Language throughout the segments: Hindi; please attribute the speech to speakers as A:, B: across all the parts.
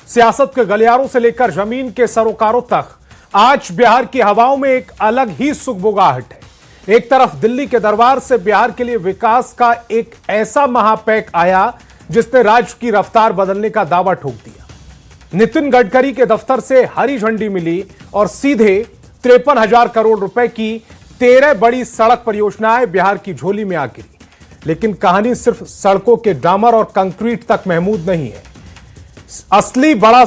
A: सियासत के गलियारों से लेकर जमीन के सरोकारों तक आज बिहार की हवाओं में एक अलग ही सुगबुगाहट है। एक तरफ दिल्ली के दरबार से बिहार के लिए विकास का एक ऐसा महापैक आया जिसने राज्य की रफ्तार बदलने का दावा ठोक दिया। नितिन गडकरी के दफ्तर से हरी झंडी मिली और सीधे 53,000 करोड़ रुपए की 13 बड़ी सड़क परियोजनाएं बिहार की झोली में आ गिरी। लेकिन कहानी सिर्फ सड़कों के डामर और कंक्रीट तक महमूद नहीं है। असली बड़ा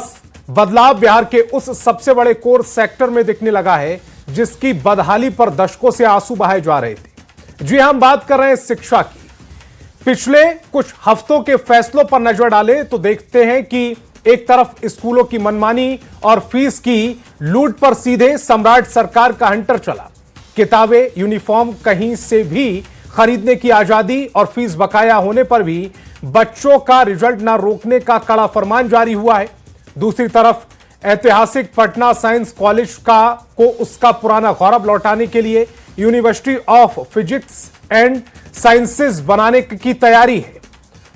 A: बदलाव बिहार के उस सबसे बड़े कोर सेक्टर में दिखने लगा है जिसकी बदहाली पर दशकों से आंसू बहाए जा रहे थे। जी हम बात कर रहे हैं शिक्षा की। पिछले कुछ हफ्तों के फैसलों पर नजर डालें तो देखते हैं कि एक तरफ स्कूलों की मनमानी और फीस की लूट पर सीधे सम्राट सरकार का हंटर चला। किताबें, यूनिफॉर्म कहीं से भी खरीदने की आजादी और फीस बकाया होने पर भी बच्चों का रिजल्ट न रोकने का कड़ा फरमान जारी हुआ है। दूसरी तरफ ऐतिहासिक पटना साइंस कॉलेज को उसका पुराना गौरव लौटाने के लिए university of physics and sciences बनाने की तैयारी है।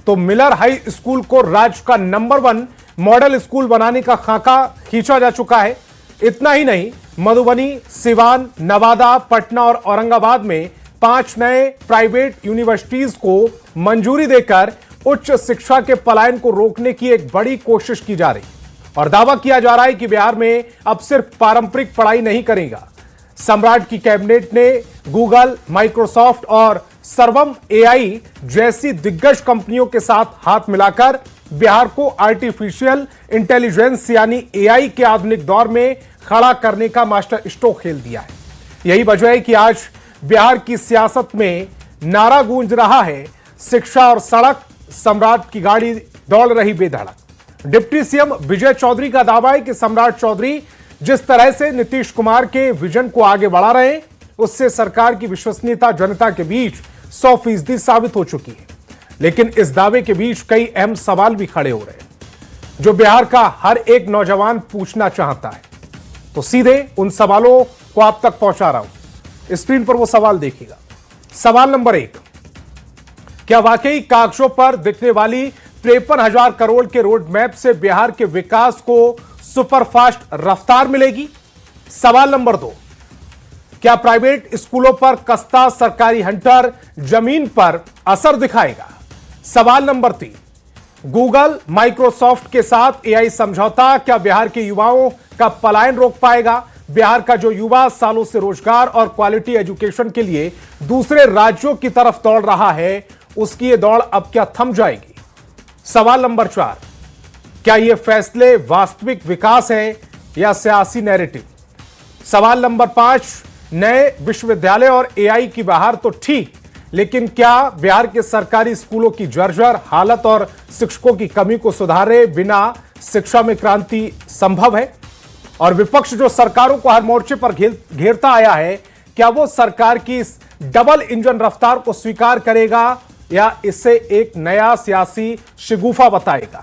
A: तो मिलर हाई स्कूल को राज्य का नंबर 1 मॉडल स्कूल बनाने का खाका खींचा जा चुका है। इतना ही नहीं, मधुबनी, सिवान, नवादा, पटना और औरंगाबाद में 5 नए प्राइवेट यूनिवर्सिटीज को मंजूरी देकर उच्च शिक्षा के पलायन को रोकने की एक बड़ी कोशिश की जा रही है। और दावा किया जा रहा है कि बिहार में अब सिर्फ पारंपरिक पढ़ाई नहीं करेगा। सम्राट की कैबिनेट ने गूगल, माइक्रोसॉफ्ट और सर्वम एआई जैसी दिग्गज कंपनियों के साथ हाथ मिलाकर बिहार को आर्टिफिशियल इंटेलिजेंस यानी एआई के आधुनिक दौर में खड़ा करने का मास्टर स्ट्रोक खेल दिया है। यही वजह है कि आज बिहार की सियासत में नारा गूंज रहा है, शिक्षा और सड़क, सम्राट की गाड़ी दौड़ रही बेधड़क। डिप्टी सीएम विजय चौधरी का दावा है कि सम्राट चौधरी जिस तरह से नीतीश कुमार के विजन को आगे बढ़ा रहे हैं, उससे सरकार की विश्वसनीयता जनता के बीच 100% साबित हो चुकी है। लेकिन इस दावे के बीच कई अहम सवाल भी खड़े हो रहे हैं जो बिहार का हर एक नौजवान पूछना चाहता है। तो सीधे उन सवालों को आप तक पहुंचा रहा हूं। स्क्रीन पर वो सवाल देखिएगा। सवाल नंबर 1, क्या वाकई कागजों पर दिखने वाली 53,000 करोड़ के रोड मैप से बिहार के विकास को सुपरफास्ट रफ्तार मिलेगी? सवाल नंबर 2, क्या प्राइवेट स्कूलों पर कसता सरकारी हंटर जमीन पर असर दिखाएगा? सवाल नंबर 3, गूगल, माइक्रोसॉफ्ट के साथ एआई समझौता क्या बिहार के युवाओं का पलायन रोक पाएगा? बिहार का जो युवा सालों से रोजगार और क्वालिटी एजुकेशन के लिए दूसरे राज्यों की तरफ दौड़ रहा है, उसकी यह दौड़ अब क्या थम जाएगी? सवाल नंबर 4, क्या यह फैसले वास्तविक विकास है या सियासी नैरेटिव? सवाल नंबर 5, नए विश्वविद्यालय और एआई की बहार तो ठीक, लेकिन क्या बिहार के सरकारी स्कूलों की जर्जर हालत और शिक्षकों की कमी को सुधारे बिना शिक्षा में क्रांति संभव है? और विपक्ष जो सरकारों को हर मोर्चे पर घेरता आया है, क्या वो सरकार की इस डबल इंजन रफ्तार को स्वीकार करेगा या इसे एक नया सियासी शिगुफा बताएगा?